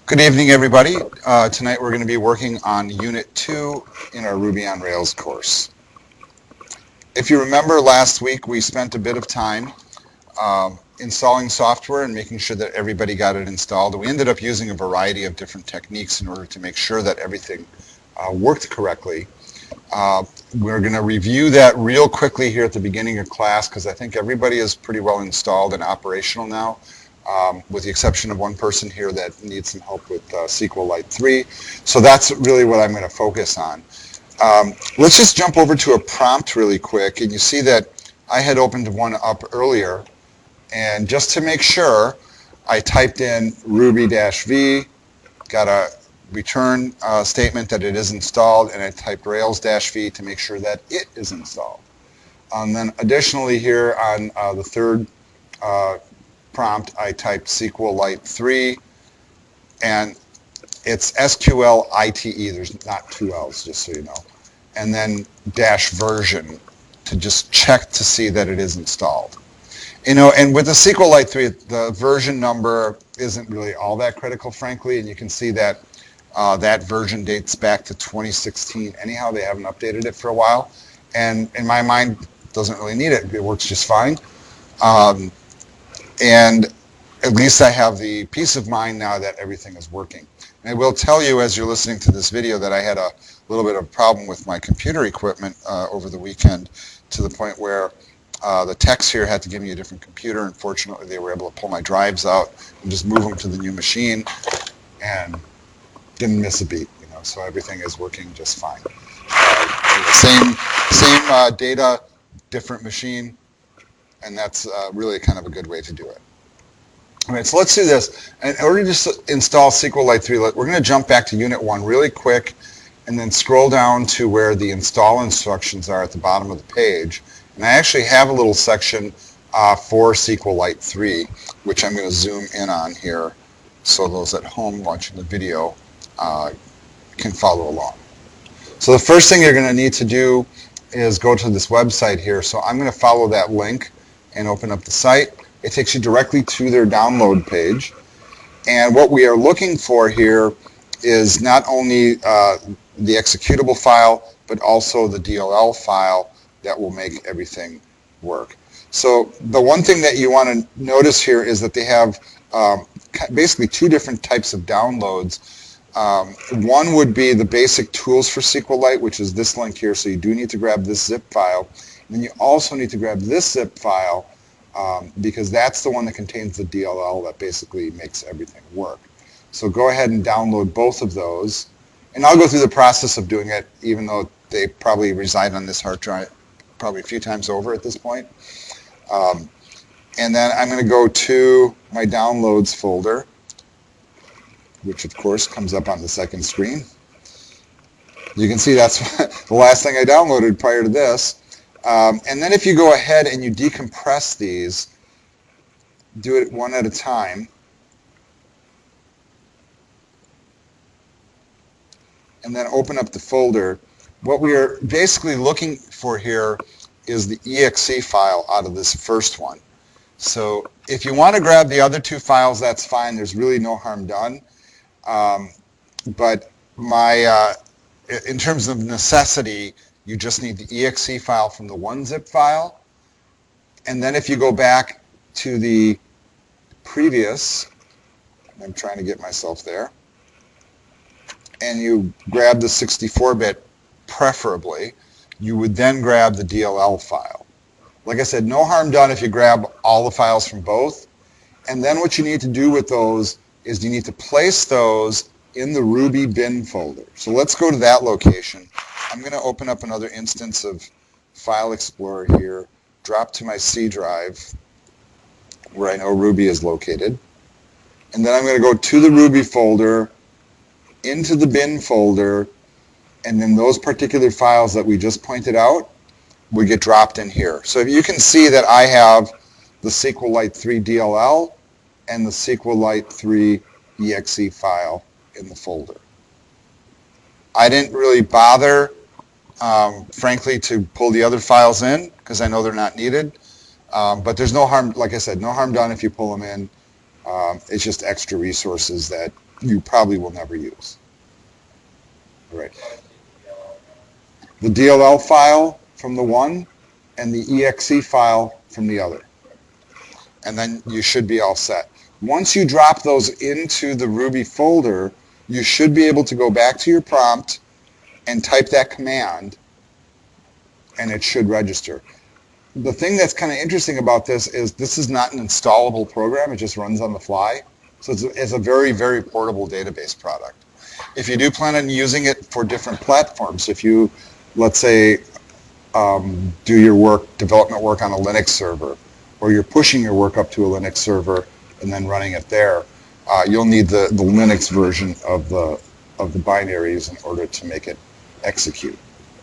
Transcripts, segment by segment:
Good evening, everybody. Tonight we're going to be working on Unit 2 in our Ruby on Rails course. If you remember last week, we spent a bit of time installing software and making sure that everybody got it installed. We ended up using a variety of different techniques in order to make sure that everything worked correctly. We're going to review that real quickly here at the beginning of class because I think everybody is pretty well installed and operational now. With the exception of one person here that needs some help with SQLite 3. So that's really what I'm going to focus on. Let's just jump over to a prompt really quick. And you see that I had opened one up earlier. And just to make sure, I typed in ruby-v, got a return statement that it is installed, and I typed rails-v to make sure that it is installed. And then additionally here on the third prompt, I typed SQLite 3, and it's SQLite. There's not two L's, just so you know. And then -version to just check to see that it is installed. You know, and with the SQLite 3, the version number isn't really all that critical, frankly, and you can see that that version dates back to 2016. Anyhow, they haven't updated it for a while, and in my mind, doesn't really need it. It works just fine. And at least I have the peace of mind now that everything is working. And I will tell you as you're listening to this video that I had a little bit of a problem with my computer equipment over the weekend to the point where the techs here had to give me a different computer. Unfortunately, they were able to pull my drives out and just move them to the new machine and didn't miss a beat, you know, so everything is working just fine. Same data, different machine. And that's really kind of a good way to do it. All right, so let's do this. In order to install SQLite 3, we're going to jump back to Unit 1 really quick and then scroll down to where the install instructions are at the bottom of the page. And I actually have a little section for SQLite 3, which I'm going to zoom in on here so those at home watching the video can follow along. So the first thing you're going to need to do is go to this website here. So I'm going to follow that link and open up the site. It takes you directly to their download page. And what we are looking for here is not only the executable file, but also the DLL file that will make everything work. So the one thing that you want to notice here is that they have basically two different types of downloads. One would be the basic tools for SQLite, which is this link here, so you do need to grab this zip file. And then you also need to grab this zip file because that's the one that contains the DLL that basically makes everything work. So go ahead and download both of those. And I'll go through the process of doing it, even though they probably reside on this hard drive probably a few times over at this point. And then I'm going to go to my downloads folder, which of course comes up on the second screen. You can see that's the last thing I downloaded prior to this. And then if you go ahead and you decompress these, do it one at a time. And then open up the folder. What we are basically looking for here is the exe file out of this first one. So if you want to grab the other two files, that's fine. There's really no harm done. But in terms of necessity, you just need the exe file from the one zip file. And then if you go back to the previous, I'm trying to get myself there, and you grab the 64-bit preferably, you would then grab the DLL file. Like I said, no harm done if you grab all the files from both. And then what you need to do with those is you need to place those in the Ruby bin folder. So let's go to that location. I'm going to open up another instance of File Explorer here, drop to my C drive, where I know Ruby is located. And then I'm going to go to the Ruby folder, into the bin folder, and then those particular files that we just pointed out will get dropped in here. So you can see that I have the SQLite 3 DLL and the SQLite 3 exe file in the folder. I didn't really bother, frankly, to pull the other files in because I know they're not needed. But there's no harm, like I said, no harm done if you pull them in. It's just extra resources that you probably will never use. All right. The DLL file from the one and the exe file from the other. And then you should be all set. Once you drop those into the Ruby folder, you should be able to go back to your prompt and type that command, and it should register. The thing that's kind of interesting about this is not an installable program. It just runs on the fly. So it's a very, very portable database product. If you do plan on using it for different platforms, if you, let's say, do your development work on a Linux server, or you're pushing your work up to a Linux server and then running it there, you'll need the Linux version of the binaries in order to make it execute.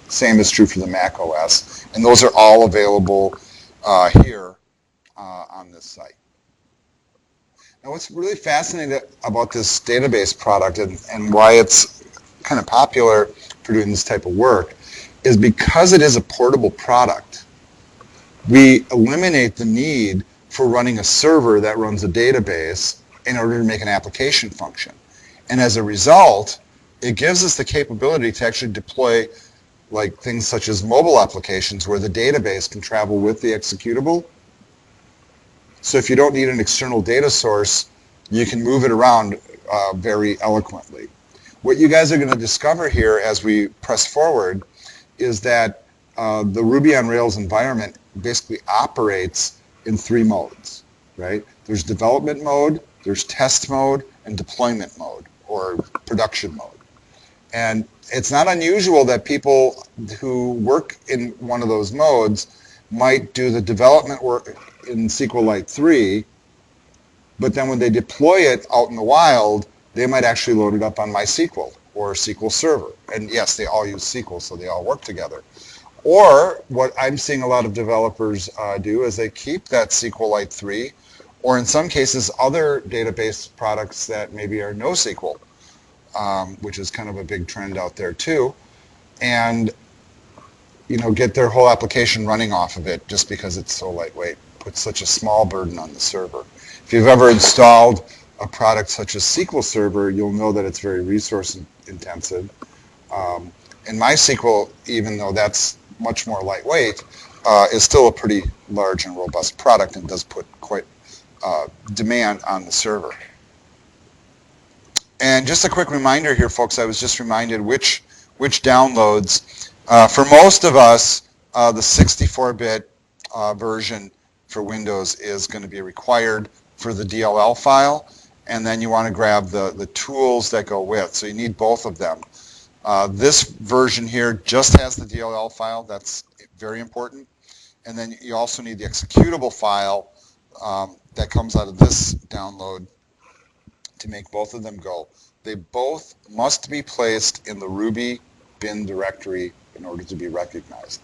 Same is true for the Mac OS, and those are all available here on this site. Now, what's really fascinating about this database product and why it's kind of popular for doing this type of work is because it is a portable product. We eliminate the need for running a server that runs a database in order to make an application function. And as a result, it gives us the capability to actually deploy like things such as mobile applications where the database can travel with the executable. So if you don't need an external data source, you can move it around very eloquently. What you guys are going to discover here as we press forward is that the Ruby on Rails environment basically operates in three modes, right? There's development mode, there's test mode, and deployment mode, or production mode. And it's not unusual that people who work in one of those modes might do the development work in SQLite 3, but then when they deploy it out in the wild, they might actually load it up on MySQL or SQL Server. And yes, they all use SQL, so they all work together. Or what I'm seeing a lot of developers do is they keep that SQLite 3, or in some cases other database products that maybe are NoSQL, which is kind of a big trend out there too, and get their whole application running off of it just because it's so lightweight. Puts such a small burden on the server. If you've ever installed a product such as SQL Server, you'll know that it's very resource intensive. And MySQL, even though that's much more lightweight, is still a pretty large and robust product and does put quite demand on the server. And just a quick reminder here, folks, I was just reminded which downloads. For most of us, the 64-bit version for Windows is going to be required for the DLL file, and then you want to grab the tools that go with. So you need both of them. This version here just has the DLL file. That's very important. And then you also need the executable file that comes out of this download to make both of them go. They both must be placed in the Ruby bin directory in order to be recognized.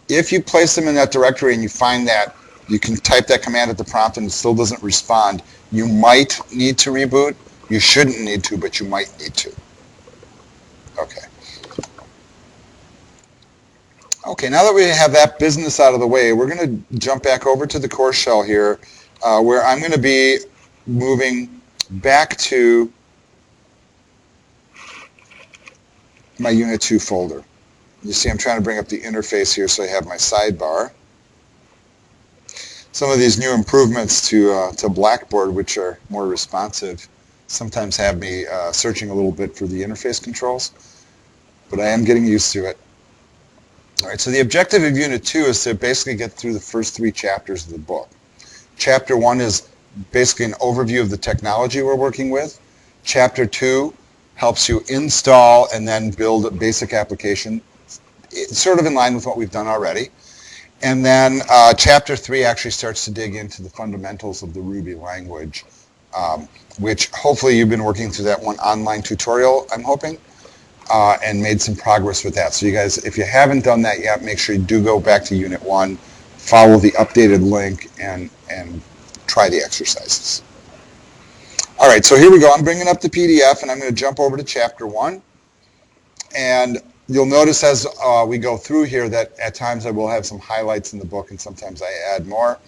If you place them in that directory and you find that you can type that command at the prompt and it still doesn't respond, you might need to reboot. You shouldn't need to, but you might need to. Okay. Okay, now that we have that business out of the way, we're going to jump back over to the core shell here, where I'm going to be moving back to my Unit 2 folder. You see I'm trying to bring up the interface here so I have my sidebar. Some of these new improvements to Blackboard, which are more responsive, sometimes have me searching a little bit for the interface controls, but I am getting used to it. All right, so the objective of Unit 2 is to basically get through the first 3 chapters of the book. Chapter 1 is basically an overview of the technology we're working with. Chapter 2 helps you install and then build a basic application, sort of in line with what we've done already. And then Chapter 3 actually starts to dig into the fundamentals of the Ruby language, which hopefully you've been working through that one online tutorial, I'm hoping, and made some progress with that. So you guys, if you haven't done that yet, make sure you do go back to Unit 1, follow the updated link, and try the exercises. All right, so here we go. I'm bringing up the PDF, and I'm going to jump over to Chapter 1. And you'll notice as we go through here that at times I will have some highlights in the book, and sometimes I add more.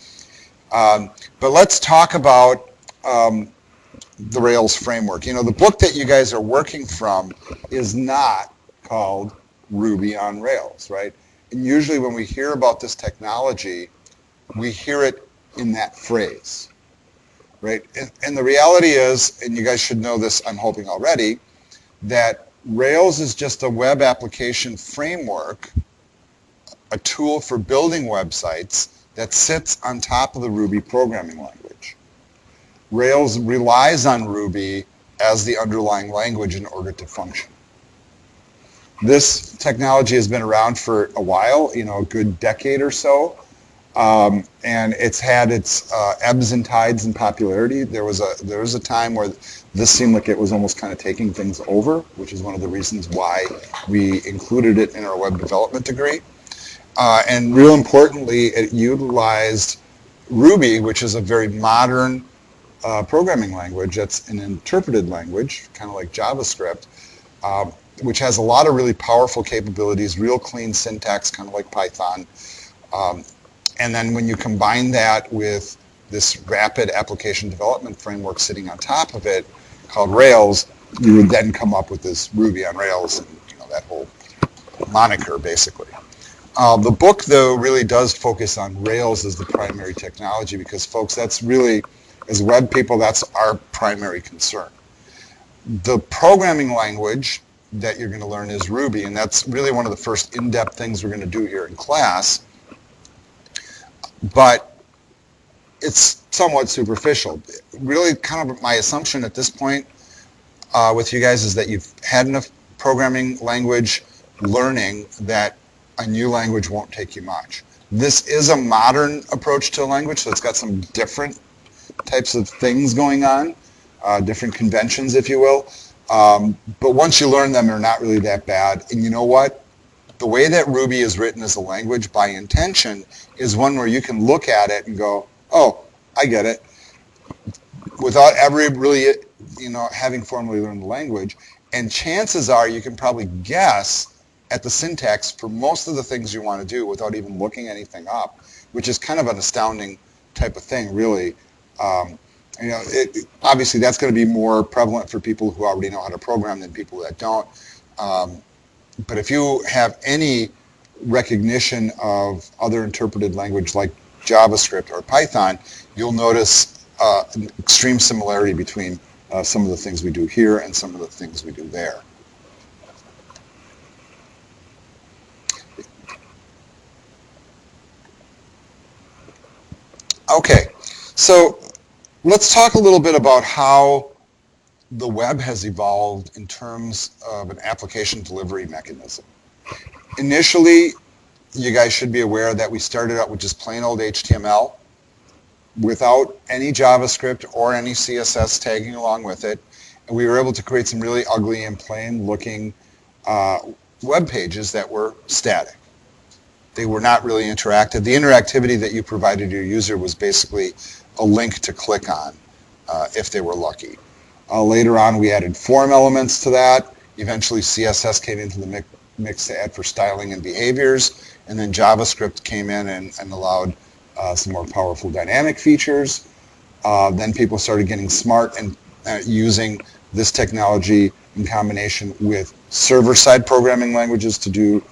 But let's talk about the Rails framework. The book that you guys are working from is not called Ruby on Rails, right? And usually when we hear about this technology, we hear it in that phrase, right? And the reality is, and you guys should know this, I'm hoping already, that Rails is just a web application framework, a tool for building websites that sits on top of the Ruby programming language. Rails relies on Ruby as the underlying language in order to function. This technology has been around for a while, a good decade or so, and it's had its ebbs and tides in popularity. There was a time where this seemed like it was almost kind of taking things over, which is one of the reasons why we included it in our web development degree. And real importantly, it utilized Ruby, which is a very modern programming language. That's an interpreted language, kind of like JavaScript, which has a lot of really powerful capabilities, real clean syntax, kind of like Python. And then when you combine that with this rapid application development framework sitting on top of it called Rails, you would then come up with this Ruby on Rails and that whole moniker, basically. The book, though, really does focus on Rails as the primary technology because, folks, that's really, as web people, that's our primary concern. The programming language that you're going to learn is Ruby, and that's really one of the first in-depth things we're going to do here in class. But it's somewhat superficial. Really, kind of my assumption at this point with you guys is that you've had enough programming language learning that a new language won't take you much. This is a modern approach to a language, so it's got some different types of things going on, different conventions, if you will. But once you learn them, they're not really that bad. And you know what? The way that Ruby is written as a language by intention is one where you can look at it and go, oh, I get it, without ever really, having formally learned the language. And chances are you can probably guess at the syntax for most of the things you want to do without even looking anything up, which is kind of an astounding type of thing, really. Obviously that's going to be more prevalent for people who already know how to program than people that don't. But if you have any recognition of other interpreted language like JavaScript or Python, you'll notice an extreme similarity between some of the things we do here and some of the things we do there. Okay, so let's talk a little bit about how the web has evolved in terms of an application delivery mechanism. Initially, you guys should be aware that we started out with just plain old HTML without any JavaScript or any CSS tagging along with it, and we were able to create some really ugly and plain looking web pages that were static. They were not really interactive. The interactivity that you provided your user was basically a link to click on if they were lucky. Later on, we added form elements to that. Eventually, CSS came into the mix to add for styling and behaviors. And then JavaScript came in and allowed some more powerful dynamic features. Then people started getting smart and using this technology in combination with server-side programming languages to do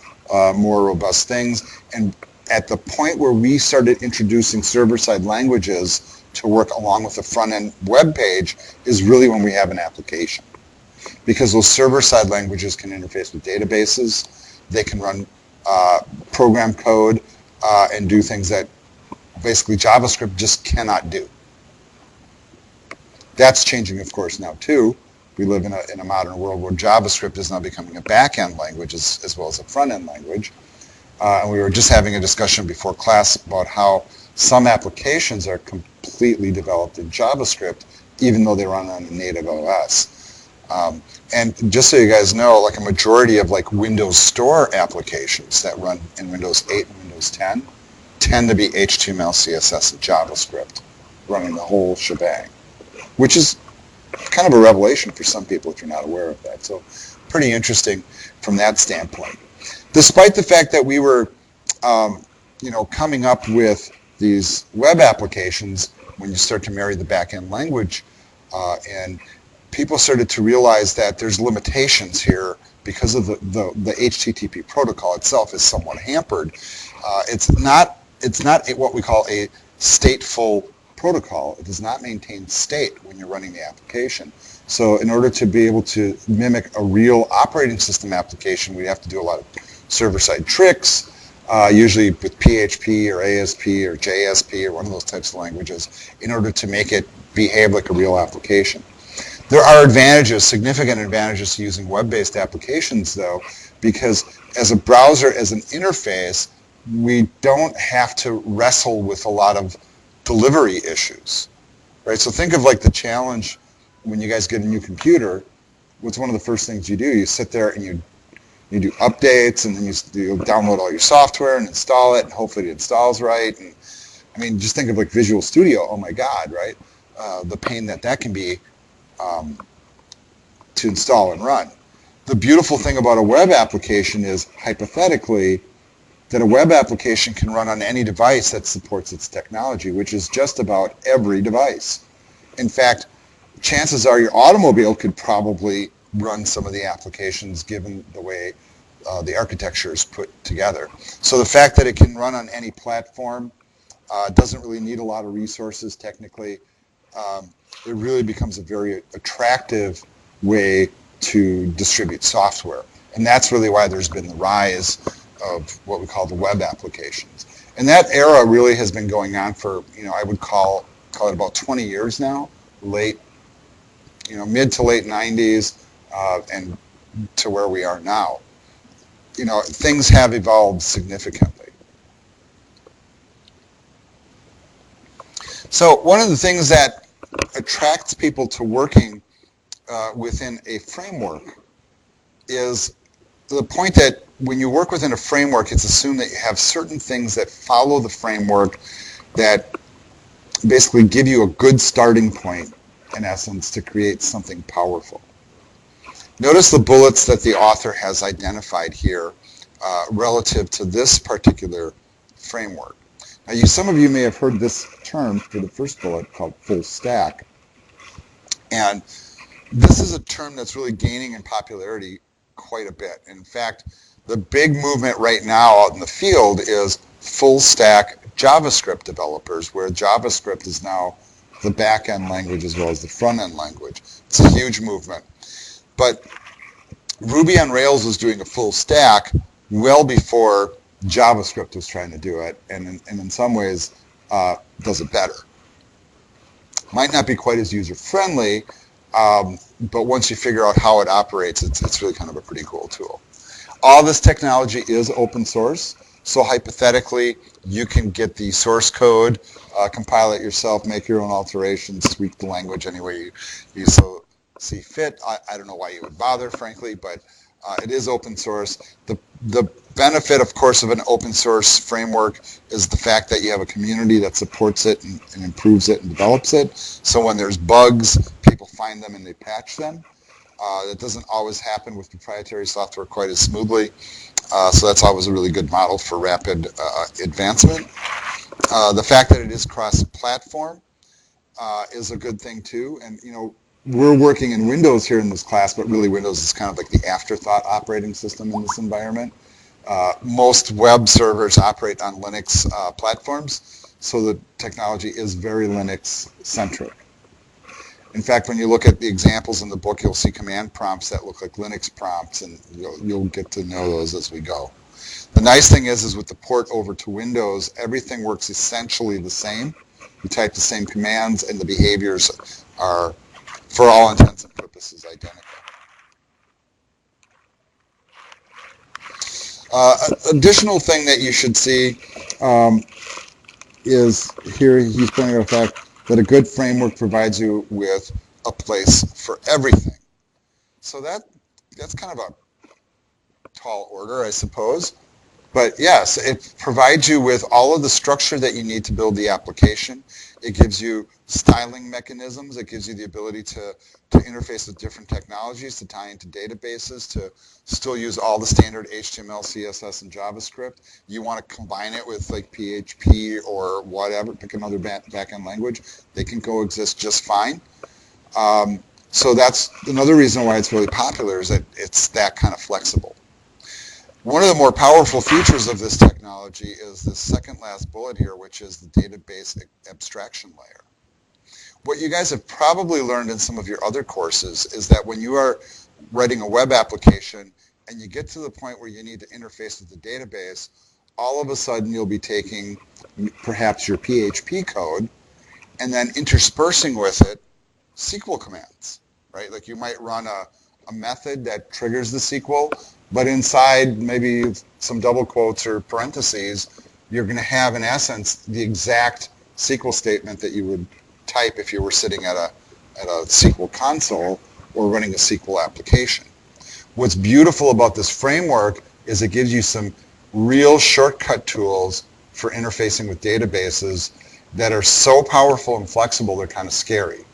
more robust things. And at the point where we started introducing server-side languages to work along with the front-end web page is really when we have an application. Because those server-side languages can interface with databases, they can run program code and do things that basically JavaScript just cannot do. That's changing, of course, now too. We live in a modern world where JavaScript is now becoming a back-end language as well as a front-end language. And we were just having a discussion before class about how some applications are completely developed in JavaScript, even though they run on a native OS. And just so you guys know, like a majority of like Windows Store applications that run in Windows 8 and Windows 10 tend to be HTML, CSS, and JavaScript running the whole shebang, which is kind of a revelation for some people if you're not aware of that. So pretty interesting from that standpoint. Despite the fact that we were, coming up with these web applications, when you start to marry the back-end language, and people started to realize that there's limitations here because of the HTTP protocol itself is somewhat hampered. It's not what we call a stateful protocol. It does not maintain state when you're running the application. So in order to be able to mimic a real operating system application, we have to do a lot of server-side tricks, usually with PHP or ASP or JSP or one of those types of languages, in order to make it behave like a real application. There are advantages, significant advantages to using web-based applications, though, because as a browser, as an interface, we don't have to wrestle with a lot of delivery issues, right? So think of like the challenge when you guys get a new computer. What's one of the first things you do? You sit there and you do updates, and then you download all your software and install it, and hopefully it installs right. And I mean, just think of like Visual Studio. Oh my God, right? The pain that can be to install and run. The beautiful thing about a web application is, hypothetically, that a web application can run on any device that supports its technology, which is just about every device. In fact, chances are your automobile could probably run some of the applications given the way the architecture is put together. So the fact that it can run on any platform doesn't really need a lot of resources technically. It really becomes a very attractive way to distribute software. And that's really why there's been the rise of what we call the web applications. And that era really has been going on for, I would call it about 20 years now, mid to late 90s, and to where we are now. Things have evolved significantly. So one of the things that attracts people to working within a framework is the point that when you work within a framework, it's assumed that you have certain things that follow the framework that basically give you a good starting point, in essence, to create something powerful. Notice the bullets that the author has identified here relative to this particular framework. Now, some of you may have heard this term for the first bullet called full stack. And this is a term that's really gaining in popularity quite a bit. In fact, the big movement right now out in the field is full stack JavaScript developers, where JavaScript is now the back-end language as well as the front-end language. It's a huge movement. But Ruby on Rails was doing a full stack well before JavaScript was trying to do it, and in some ways does it better. Might not be quite as user-friendly, but once you figure out how it operates, it's really kind of a pretty cool tool. All this technology is open source, so hypothetically, you can get the source code, compile it yourself, make your own alterations, tweak the language any way you so see fit. I don't know why you would bother, frankly, but it is open source. The benefit, of course, of an open source framework is the fact that you have a community that supports it and improves it and develops it. So when there's bugs, people find them and they patch them. That doesn't always happen with proprietary software quite as smoothly. So that's always a really good model for rapid advancement. The fact that it is cross-platform is a good thing too. And we're working in Windows here in this class, but really Windows is kind of like the afterthought operating system in this environment. Most web servers operate on Linux platforms, so the technology is very Linux-centric. In fact, when you look at the examples in the book, you'll see command prompts that look like Linux prompts, and you'll get to know those as we go. The nice thing is with the port over to Windows, everything works essentially the same. You type the same commands, and the behaviors are, for all intents and purposes, identical. Additional thing that you should see is here he's pointing out the fact that a good framework provides you with a place for everything. So that's kind of a tall order, I suppose. But yes, it provides you with all of the structure that you need to build the application. It gives you styling mechanisms. It gives you the ability to interface with different technologies, to tie into databases, to still use all the standard HTML, CSS, and JavaScript. You want to combine it with like PHP or whatever, pick another back-end language. They can coexist just fine. So that's another reason why it's really popular, is that it's that kind of flexible. One of the more powerful features of this technology is the second last bullet here, which is the database abstraction layer. What you guys have probably learned in some of your other courses is that when you are writing a web application and you get to the point where you need to interface with the database, all of a sudden you'll be taking perhaps your PHP code and then interspersing with it SQL commands, right? Like you might run a method that triggers the SQL, but inside maybe some double quotes or parentheses, you're going to have, in essence, the exact SQL statement that you would type if you were sitting at a SQL console or running a SQL application. What's beautiful about this framework is it gives you some real shortcut tools for interfacing with databases that are so powerful and flexible they're kind of scary.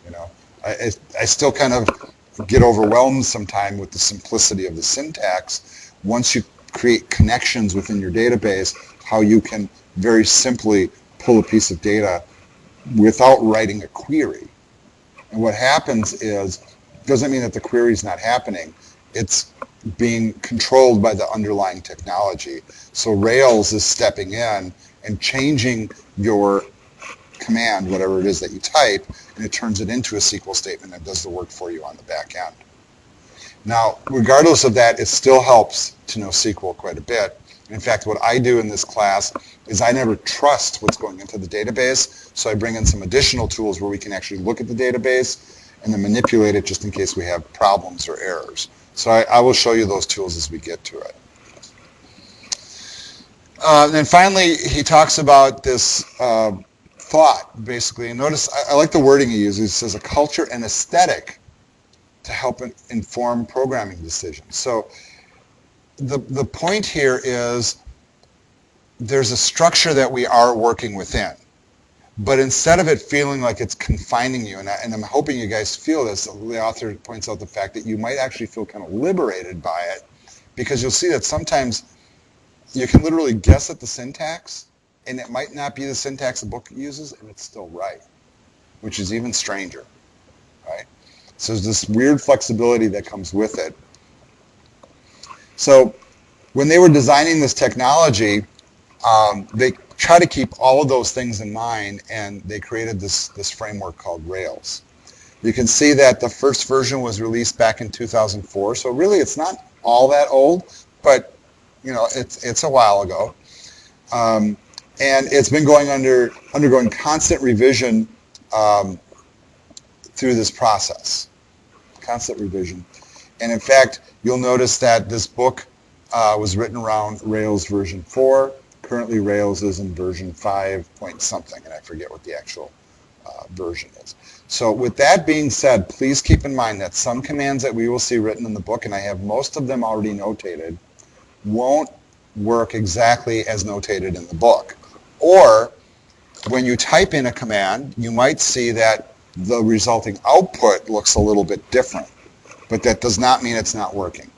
You know, I still kind of get overwhelmed sometimes with the simplicity of the syntax. Once you create connections within your database, how you can very simply pull a piece of data without writing a query. And what happens is, doesn't mean that the query is not happening. It's being controlled by the underlying technology. So Rails is stepping in and changing your command, whatever it is that you type, and it turns it into a SQL statement that does the work for you on the back end. Now, regardless of that, it still helps to know SQL quite a bit. In fact, what I do in this class is I never trust what's going into the database, so I bring in some additional tools where we can actually look at the database and then manipulate it just in case we have problems or errors. So I will show you those tools as we get to it. Then finally, he talks about this thought, basically. And notice, I like the wording he uses. He says a culture and aesthetic to help inform programming decisions. So the point here is there's a structure that we are working within. But instead of it feeling like it's confining you, and I'm hoping you guys feel this, the author points out the fact that you might actually feel kind of liberated by it, because you'll see that sometimes you can literally guess at the syntax, and it might not be the syntax the book uses, and it's still right, which is even stranger, right? So there's this weird flexibility that comes with it. So when they were designing this technology, they try to keep all of those things in mind, and they created this framework called Rails. You can see that the first version was released back in 2004, so really it's not all that old, but you know, it's a while ago. And it's been undergoing constant revision through this process, constant revision. And in fact, you'll notice that this book was written around Rails version 4. Currently, Rails is in version 5 point something, and I forget what the actual version is. So with that being said, please keep in mind that some commands that we will see written in the book, and I have most of them already notated, won't work exactly as notated in the book. Or when you type in a command, you might see that the resulting output looks a little bit different, but that does not mean it's not working.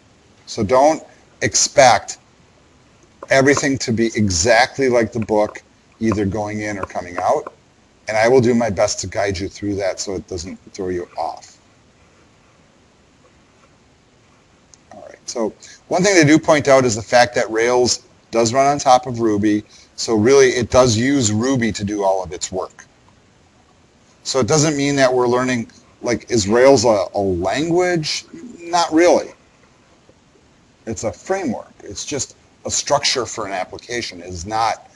So don't expect everything to be exactly like the book, either going in or coming out. And I will do my best to guide you through that so it doesn't throw you off. All right. So one thing they do point out is the fact that Rails does run on top of Ruby. So really it does use Ruby to do all of its work. So it doesn't mean that we're learning, like, is Rails a language? Not really. It's a framework. It's just a structure for an application. It is not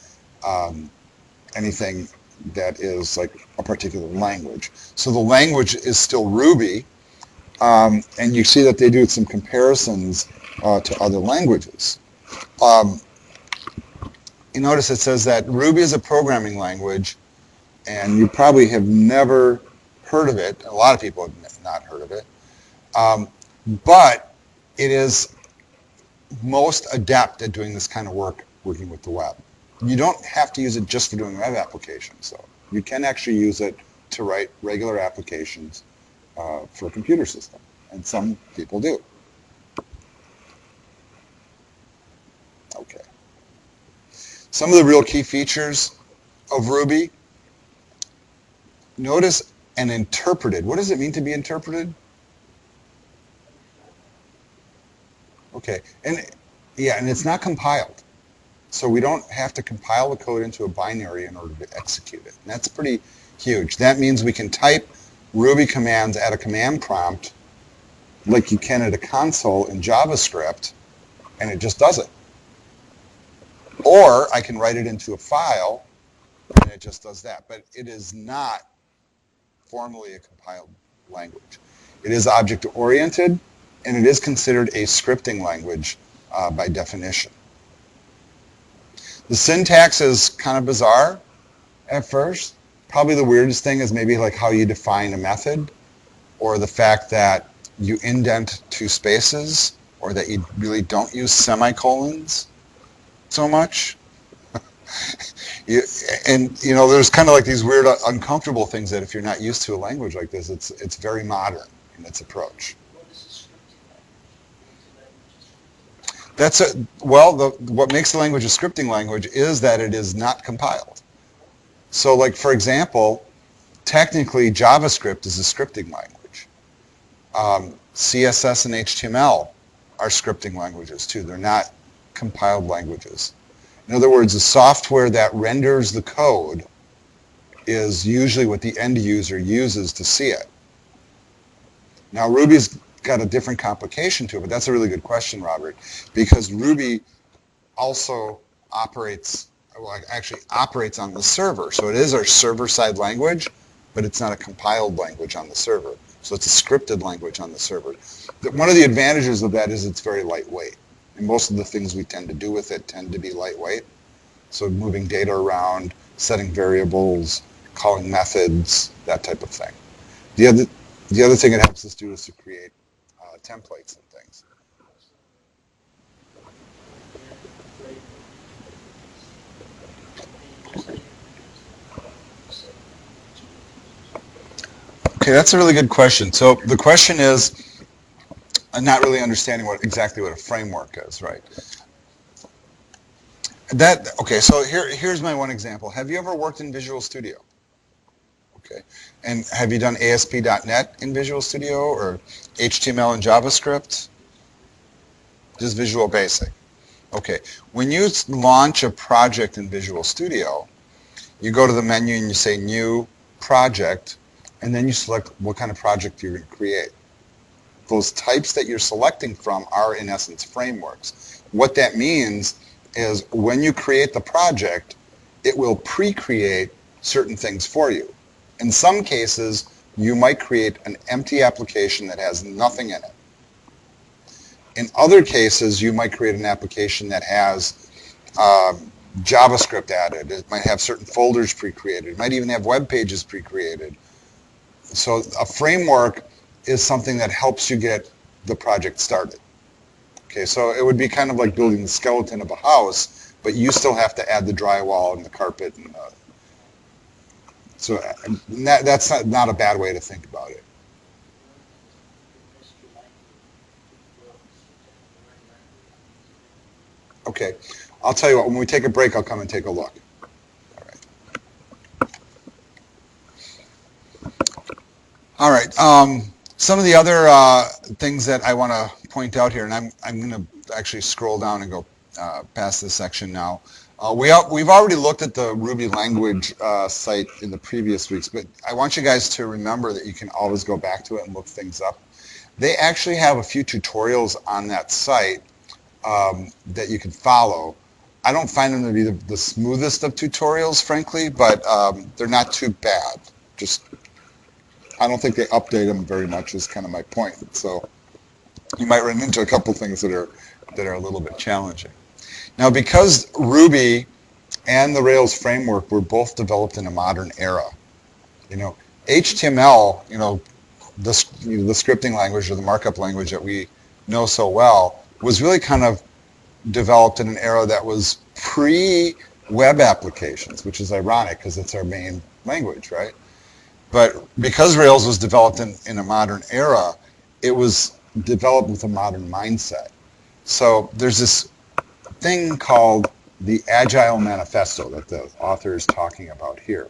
anything that is like a particular language. So the language is still Ruby, and you see that they do some comparisons to other languages. You notice it says that Ruby is a programming language, and you probably have never heard of it. A lot of people have not heard of it. But it is most adept at doing this kind of work working with the web. You don't have to use it just for doing web applications, though. You can actually use it to write regular applications for a computer system, and some people do. Okay. Some of the real key features of Ruby. Notice an interpreted. What does it mean to be interpreted? Okay, and yeah, and it's not compiled. So we don't have to compile the code into a binary in order to execute it. And that's pretty huge. That means we can type Ruby commands at a command prompt like you can at a console in JavaScript, and it just does it. Or I can write it into a file, and it just does that. But it is not formally a compiled language. It is object-oriented, and it is considered a scripting language by definition. The syntax is kind of bizarre at first. Probably the weirdest thing is maybe like how you define a method, or the fact that you indent two spaces, or that you really don't use semicolons so much. There's kind of like these weird, uncomfortable things that if you're not used to a language like this, it's very modern in its approach. What makes the language a scripting language is that it is not compiled. So, like, for example, technically JavaScript is a scripting language. CSS and HTML are scripting languages too. They're not compiled languages. In other words, the software that renders the code is usually what the end user uses to see it. Now, Ruby's got a different complication to it, but that's a really good question, Robert, because Ruby also operates on the server. So it is our server-side language, but it's not a compiled language on the server. So it's a scripted language on the server. One of the advantages of that is it's very lightweight. And most of the things we tend to do with it tend to be lightweight. So moving data around, setting variables, calling methods, that type of thing. The other thing it helps us do is to create templates and things. Okay, that's a really good question. So the question is, I'm not really understanding exactly what a framework is, right? Okay, so here's my one example. Have you ever worked in Visual Studio? Okay, and have you done ASP.NET in Visual Studio or HTML and JavaScript? Just Visual Basic. Okay, when you launch a project in Visual Studio, you go to the menu and you say New Project, and then you select what kind of project you're going to create. Those types that you're selecting from are, in essence, frameworks. What that means is when you create the project, it will pre-create certain things for you. In some cases, you might create an empty application that has nothing in it. In other cases, you might create an application that has JavaScript added. It might have certain folders pre-created. It might even have web pages pre-created. So a framework is something that helps you get the project started. Okay, so it would be kind of like building the skeleton of a house, but you still have to add the drywall and the carpet. And so that's not a bad way to think about it. Okay, I'll tell you what, when we take a break, I'll come and take a look. All right. Some of the other things that I want to point out here, and I'm going to actually scroll down and go past this section now. We've already looked at the Ruby language site in the previous weeks, but I want you guys to remember that you can always go back to it and look things up. They actually have a few tutorials on that site that you can follow. I don't find them to be the smoothest of tutorials, frankly, but they're not too bad. I don't think they update them very much is kind of my point. So you might run into a couple things that are a little bit challenging. Now, because Ruby and the Rails framework were both developed in a modern era, HTML, the scripting language or the markup language that we know so well, was really kind of developed in an era that was pre-web applications, which is ironic because it's our main language, right? But because Rails was developed in a modern era, it was developed with a modern mindset. So there's this thing called the Agile Manifesto that the author is talking about here.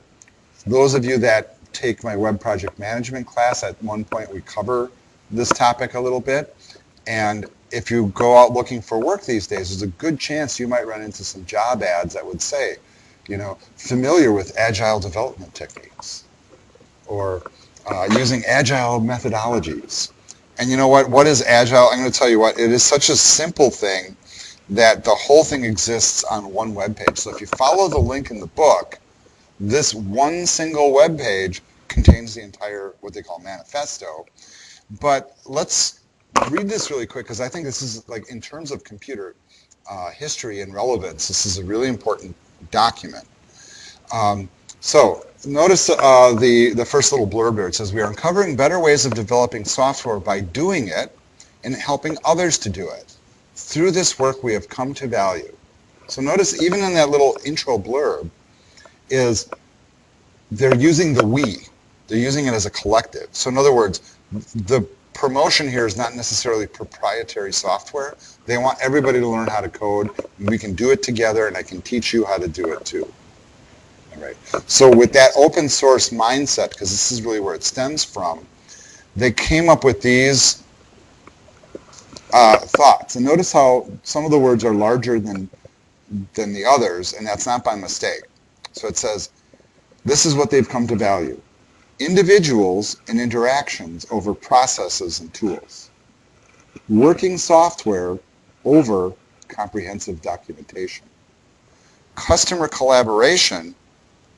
Those of you that take my web project management class, at one point we cover this topic a little bit. And if you go out looking for work these days, there's a good chance you might run into some job ads that would say, familiar with agile development techniques, or using agile methodologies. And you know what? What is agile? I'm going to tell you what. It is such a simple thing that the whole thing exists on one web page. So if you follow the link in the book, this one single web page contains the entire, what they call, manifesto. But let's read this really quick, because I think this is, like, in terms of computer history and relevance, this is a really important document. So notice the first little blurb there. It says, we are uncovering better ways of developing software by doing it and helping others to do it. Through this work, we have come to value. So notice, even in that little intro blurb, is they're using the we. They're using it as a collective. So in other words, the promotion here is not necessarily proprietary software. They want everybody to learn how to code. We can do it together, and I can teach you how to do it too. All right. So with that open source mindset, because this is really where it stems from, they came up with these thoughts. And notice how some of the words are larger than the others, and that's not by mistake. So it says, this is what they've come to value. Individuals and interactions over processes and tools. Working software over comprehensive documentation. Customer collaboration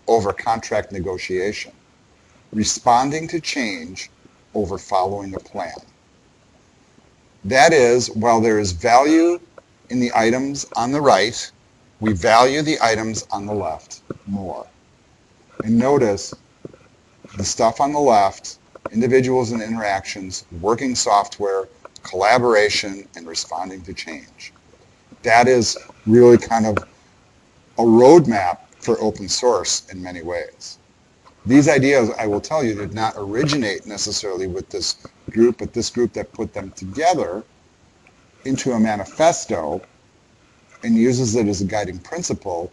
over contract negotiation. Responding to change over following a plan. That is, while there is value in the items on the right, we value the items on the left more. And notice the stuff on the left, individuals and interactions, working software, collaboration, and responding to change. That is really kind of a roadmap for open source in many ways. These ideas, I will tell you, did not originate necessarily with this group, but this group that put them together into a manifesto and uses it as a guiding principle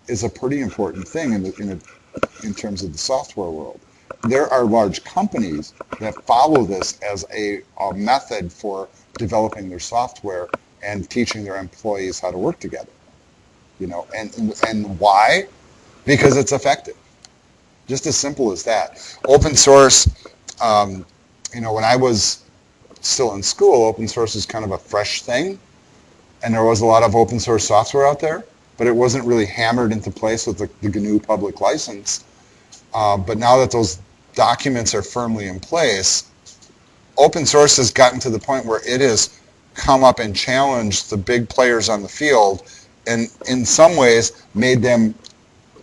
is a pretty important thing in terms of the software world. There are large companies that follow this as a method for developing their software and teaching their employees how to work together. And why? Because it's effective. Just as simple as that. Open source, when I was still in school, open source is kind of a fresh thing, and there was a lot of open source software out there, but it wasn't really hammered into place with the GNU public license. But now that those documents are firmly in place, open source has gotten to the point where it has come up and challenged the big players on the field, and in some ways made them,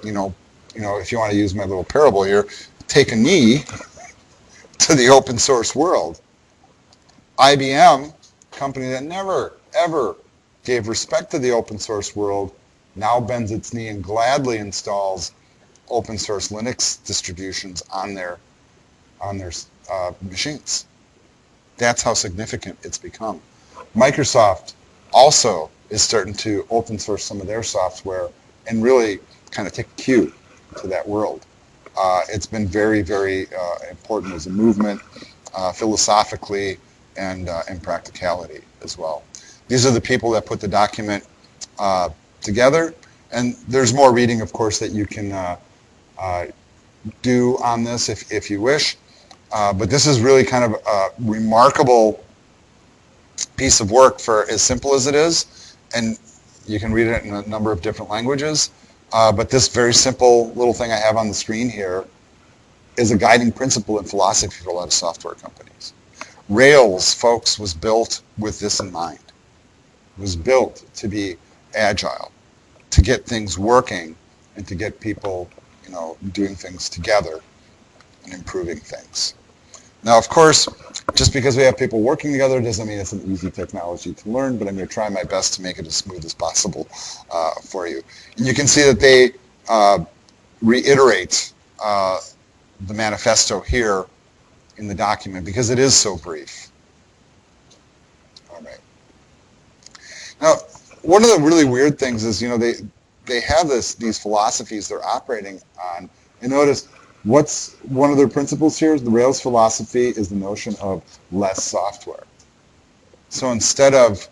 if you want to use my little parable here, take a knee to the open source world. IBM, company that never, ever gave respect to the open source world, now bends its knee and gladly installs open source Linux distributions on their machines. That's how significant it's become. Microsoft also is starting to open source some of their software and really kind of take a cue to that world. It's been very, very important as a movement, philosophically and in practicality as well. These are the people that put the document together, and there's more reading, of course, that you can do on this if you wish. But this is really kind of a remarkable piece of work for as simple as it is, and you can read it in a number of different languages. But this very simple little thing I have on the screen here is a guiding principle and philosophy for a lot of software companies. Rails, folks, was built with this in mind. It was built to be agile, to get things working, and to get people, doing things together and improving things. Now, of course, Just because we have people working together doesn't mean it's an easy technology to learn, but I'm going to try my best to make it as smooth as possible for you. And you can see that they reiterate the manifesto here in the document because it is so brief. All right. Now, one of the really weird things is, they have these philosophies they're operating on. And notice, what's one of their principles here? The Rails philosophy is the notion of less software. So instead of,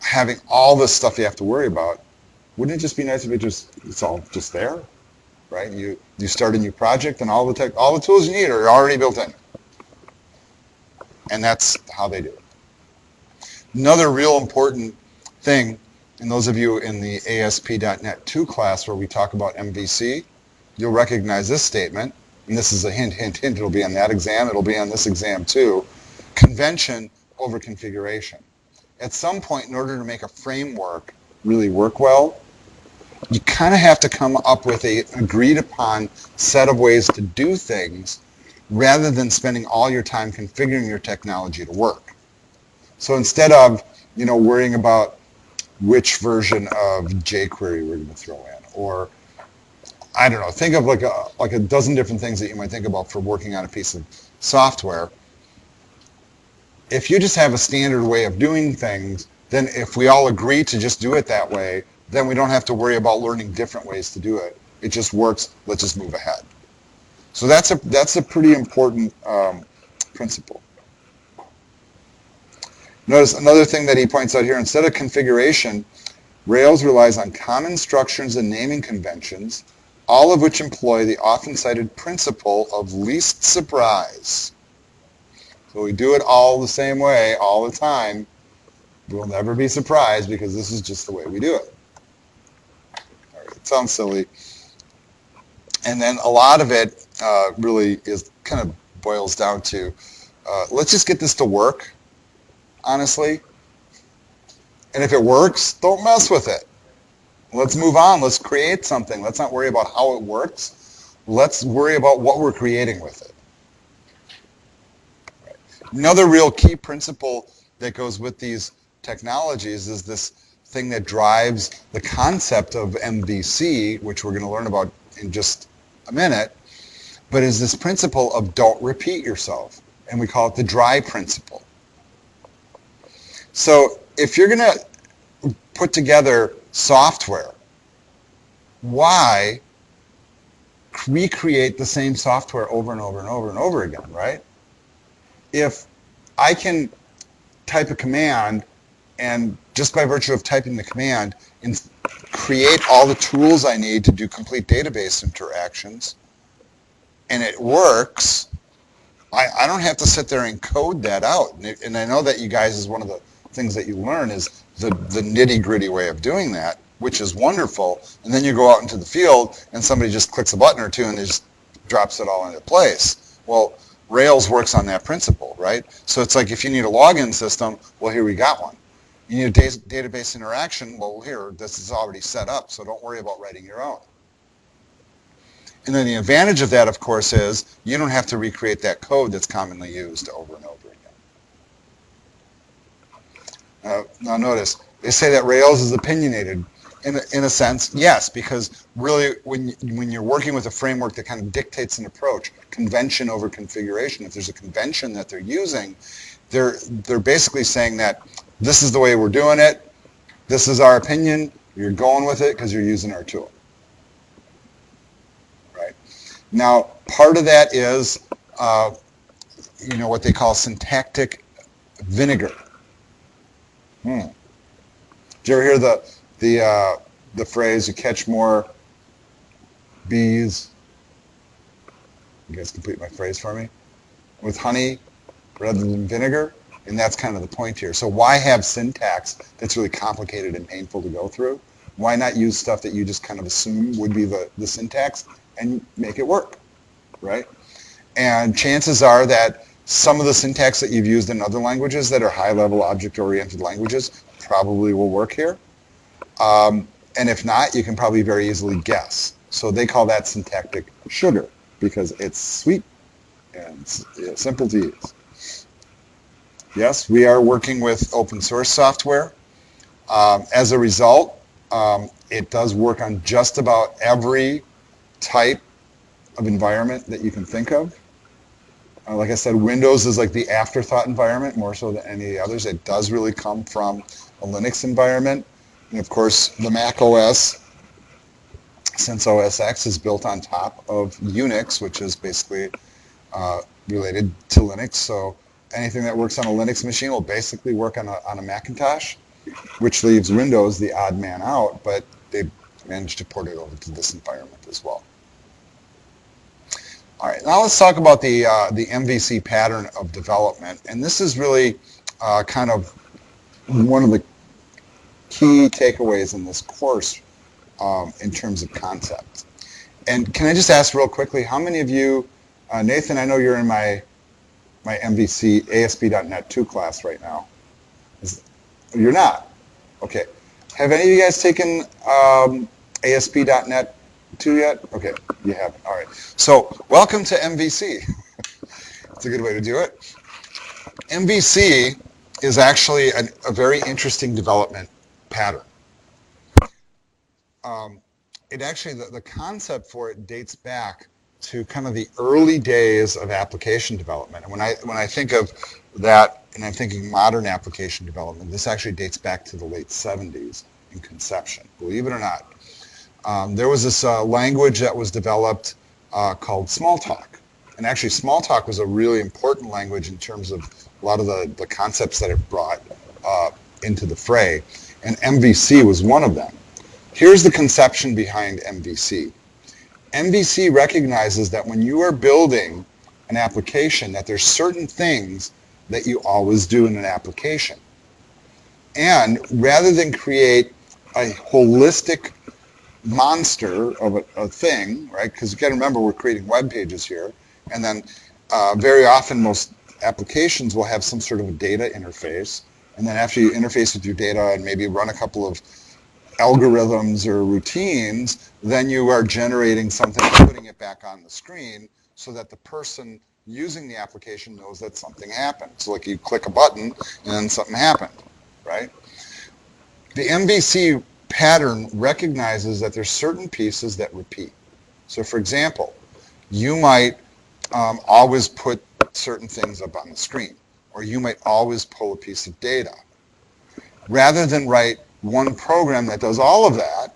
having all this stuff you have to worry about, wouldn't it just be nice if it's all just there, right? You start a new project and all the tools you need are already built in. And that's how they do it. Another real important thing, and those of you in the ASP.NET 2 class where we talk about MVC, you'll recognize this statement, and this is a hint, hint, hint. It'll be on that exam. It'll be on this exam too. Convention over configuration. At some point, in order to make a framework really work well, you kind of have to come up with an agreed upon set of ways to do things rather than spending all your time configuring your technology to work. So instead of, worrying about which version of jQuery we're going to throw in, or I don't know, think of like a dozen different things that you might think about for working on a piece of software. If you just have a standard way of doing things, then if we all agree to just do it that way, then we don't have to worry about learning different ways to do it. It just works. Let's just move ahead. So that's a pretty important principle. Notice another thing that he points out here, instead of configuration, Rails relies on common instructions and naming conventions, all of which employ the often cited principle of least surprise. So we do it all the same way all the time. We'll never be surprised because this is just the way we do it. All right, it sounds silly. And then a lot of it really is kind of boils down to, let's just get this to work. Honestly, and if it works, don't mess with it. Let's move on. Let's create something. Let's not worry about how it works. Let's worry about what we're creating with it. Right. Another real key principle that goes with these technologies is this thing that drives the concept of MVC, which we're going to learn about in just a minute, but is this principle of don't repeat yourself, and we call it the dry principle. So if you're going to put together software, why recreate the same software over and over and over and over again, right? If I can type a command and just by virtue of typing the command and create all the tools I need to do complete database interactions, and it works, I don't have to sit there and code that out. And I know that you guys is one of the things that you learn is the nitty-gritty way of doing that, which is wonderful. And then you go out into the field and somebody just clicks a button or two and it just drops it all into place. Well, Rails works on that principle, right? So it's like if you need a login system, well, here we got one. You need a database interaction, well, here, this is already set up, so don't worry about writing your own. And then the advantage of that, of course, is you don't have to recreate that code that's commonly used over and over again. Now notice, they say that Rails is opinionated. In a sense, yes, because really when you're working with a framework that kind of dictates an approach, convention over configuration, if there's a convention that they're using, they're basically saying that this is the way we're doing it, this is our opinion, you're going with it because you're using our tool. Right? Now, part of that is what they call syntactic vinegar. Did you ever hear the phrase, you catch more bees, you guys complete my phrase for me, with honey rather than vinegar? And that's kind of the point here. So why have syntax that's really complicated and painful to go through? Why not use stuff that you just kind of assume would be the syntax and make it work, right? And chances are that some of the syntax that you've used in other languages that are high-level object-oriented languages probably will work here. And if not, you can probably very easily guess. So they call that syntactic sugar because it's sweet And yeah, simple to use. Yes, we are working with open source software. As a result, it does work on just about every type of environment that you can think of. Like I said, Windows is like the afterthought environment more so than any of the others. It does really come from a Linux environment. And of course, the Mac OS, since OS X, is built on top of Unix, which is basically related to Linux. So anything that works on a Linux machine will basically work on a Macintosh, which leaves Windows the odd man out, but they managed to port it over to this environment as well. All right, now let's talk about the MVC pattern of development. And this is really kind of one of the key takeaways in this course in terms of concept. And can I just ask real quickly, how many of you, Nathan, I know you're in my MVC ASP.NET 2 class right now. You're not? Okay. Have any of you guys taken ASP.NET 2 yet? Okay, you haven't. All right. So welcome to MVC. That's a good way to do it. MVC is actually a very interesting development pattern. It actually, the concept for it dates back to kind of the early days of application development. And when I think of that, and I'm thinking modern application development, this actually dates back to the late 70s in conception, believe it or not. There was this language that was developed called Smalltalk. And actually Smalltalk was a really important language in terms of a lot of the concepts that it brought into the fray. And MVC was one of them. Here's the conception behind MVC. MVC recognizes that when you are building an application, that there's certain things that you always do in an application. And rather than create a holistic monster of a thing, right? Because you got to remember we're creating web pages here, and then very often most applications will have some sort of a data interface, and then after you interface with your data and maybe run a couple of algorithms or routines, then you are generating something and putting it back on the screen so that the person using the application knows that something happened. So like you click a button and then something happened, right? The MVC pattern recognizes that there's certain pieces that repeat. So for example, you might always put certain things up on the screen, or you might always pull a piece of data. Rather than write one program that does all of that,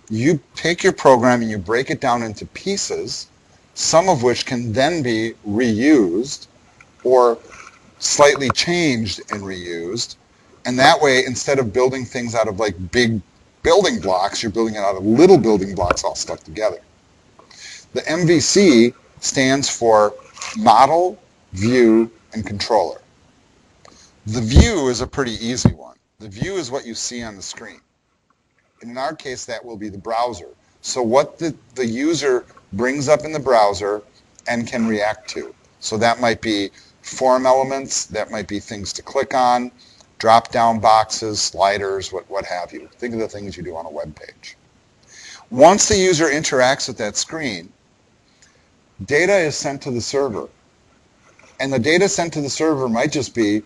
you take your program and you break it down into pieces, some of which can then be reused or slightly changed and reused. And that way, instead of building things out of like big building blocks, you're building it out of little building blocks all stuck together. The MVC stands for model, view, and controller. The view is a pretty easy one. The view is what you see on the screen. In our case, that will be the browser. So what the user brings up in the browser and can react to. So that might be form elements, that might be things to click on, drop-down boxes, sliders, what have you. Think of the things you do on a web page. Once the user interacts with that screen, data is sent to the server. And the data sent to the server might just be,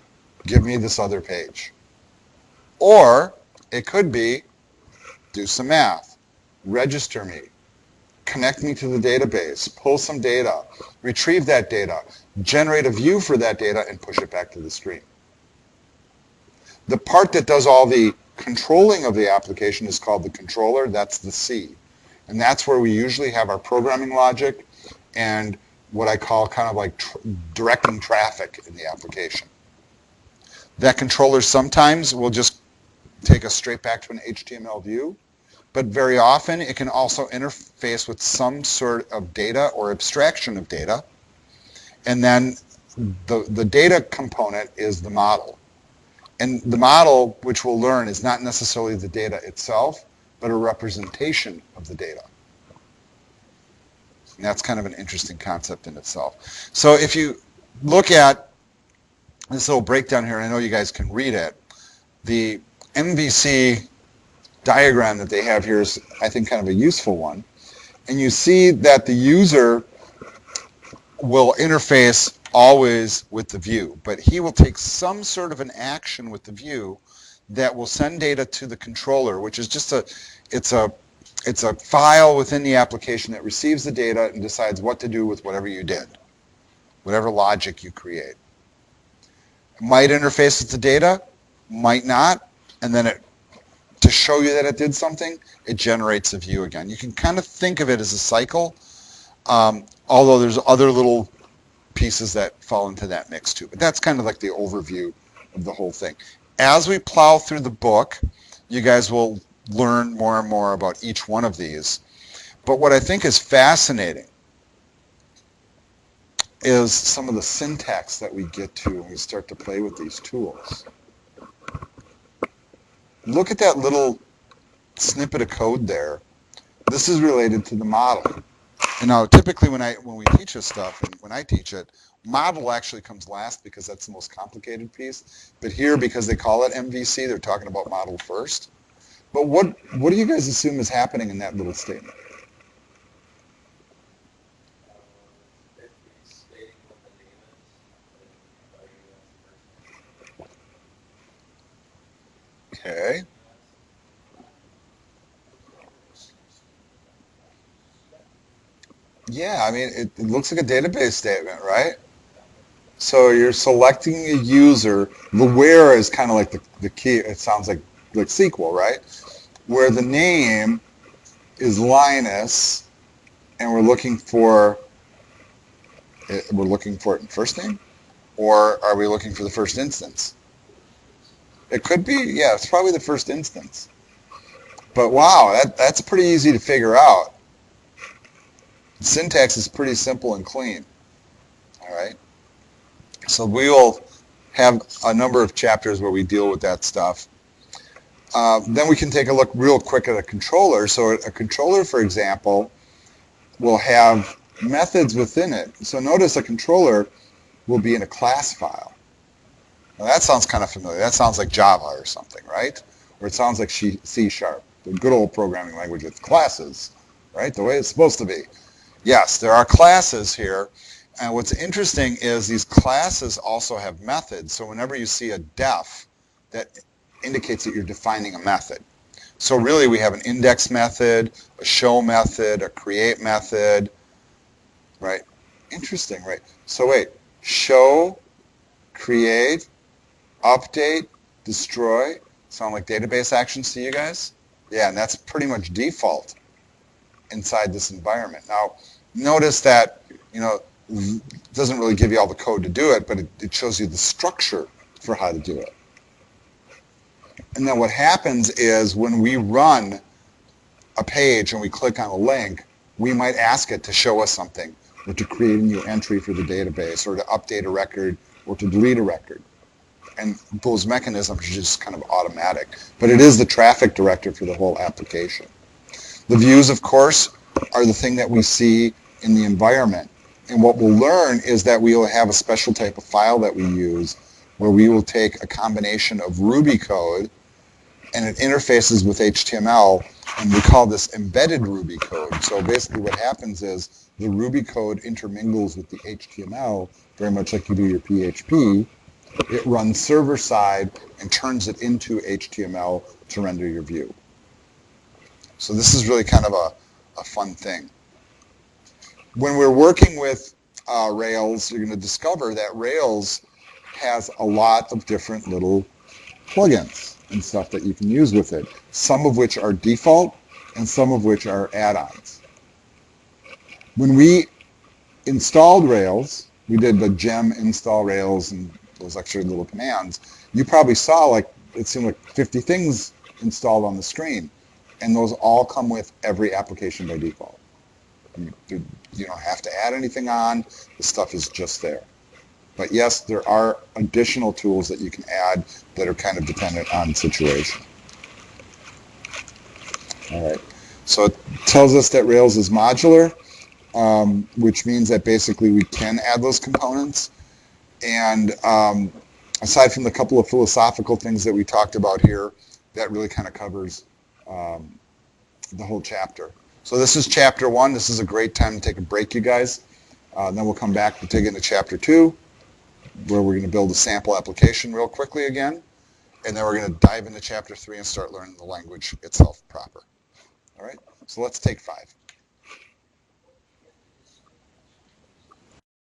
give me this other page. Or it could be, do some math, register me, connect me to the database, pull some data, retrieve that data, generate a view for that data, and push it back to the screen. The part that does all the controlling of the application is called the controller. That's the C. And that's where we usually have our programming logic and what I call kind of like directing traffic in the application. That controller sometimes will just take us straight back to an HTML view, but very often it can also interface with some sort of data or abstraction of data. And then the data component is the model. And the model, which we'll learn, is not necessarily the data itself, but a representation of the data. And that's kind of an interesting concept in itself. So if you look at this little breakdown here, and I know you guys can read it, the MVC diagram that they have here is, I think, kind of a useful one. And you see that the user will interface always with the view, but he will take some sort of an action with the view that will send data to the controller, which is just it's a file within the application that receives the data and decides what to do with whatever you did, whatever logic you create. It might interface with the data, might not, and then to show you that it did something, it generates a view again. You can kind of think of it as a cycle, although there's other little pieces that fall into that mix too. But that's kind of like the overview of the whole thing. As we plow through the book, you guys will learn more and more about each one of these. But what I think is fascinating is some of the syntax that we get to when we start to play with these tools. Look at that little snippet of code there. This is related to the model. And now, typically when we teach this stuff, and when I teach it, model actually comes last because that's the most complicated piece. But here, because they call it MVC, they're talking about model first. But what do you guys assume is happening in that little statement? Okay. Yeah, I mean, it looks like a database statement, right? So you're selecting a user. The where is kind of like the key. It sounds like SQL, right? Where the name is Linus, and we're looking for it in first name, or are we looking for the first instance? It could be, yeah, it's probably the first instance. But wow, that's pretty easy to figure out. The syntax is pretty simple and clean. All right. So we will have a number of chapters where we deal with that stuff. Then we can take a look real quick at a controller. So a controller, for example, will have methods within it. So notice a controller will be in a class file. Now that sounds kind of familiar. That sounds like Java or something, right? Or it sounds like C#, the good old programming language with classes, right? The way it's supposed to be. Yes, there are classes here. And what's interesting is these classes also have methods. So whenever you see a def, that indicates that you're defining a method. So really we have an index method, a show method, a create method, right? Interesting, right? So wait, show, create, update, destroy, sound like database actions to you guys? Yeah, and that's pretty much default inside this environment. Now, notice that, it doesn't really give you all the code to do it, but it shows you the structure for how to do it. And then what happens is when we run a page and we click on a link, we might ask it to show us something, or to create a new entry for the database, or to update a record, or to delete a record. And those mechanisms are just kind of automatic. But it is the traffic director for the whole application. The views, of course, are the thing that we see in the environment. And what we'll learn is that we will have a special type of file that we use where we will take a combination of Ruby code and it interfaces with HTML, and we call this embedded Ruby code. So basically what happens is the Ruby code intermingles with the HTML, very much like you do your PHP. It runs server side and turns it into HTML to render your view. So this is really kind of a fun thing. When we're working with Rails, you're going to discover that Rails has a lot of different little plugins and stuff that you can use with it, some of which are default and some of which are add-ons. When we installed Rails, we did the gem install Rails and those extra little commands, you probably saw it seemed like 50 things installed on the screen, and those all come with every application by default. You don't have to add anything on, the stuff is just there. But yes, there are additional tools that you can add that are kind of dependent on situation. All right, so it tells us that Rails is modular, which means that basically we can add those components. And aside from the couple of philosophical things that we talked about here, that really kind of covers the whole chapter. So this is chapter 1. This is a great time to take a break, you guys. Then we'll come back to dig into Chapter 2, where we're going to build a sample application real quickly again. And then we're going to dive into Chapter 3 and start learning the language itself proper. All right, so let's take 5.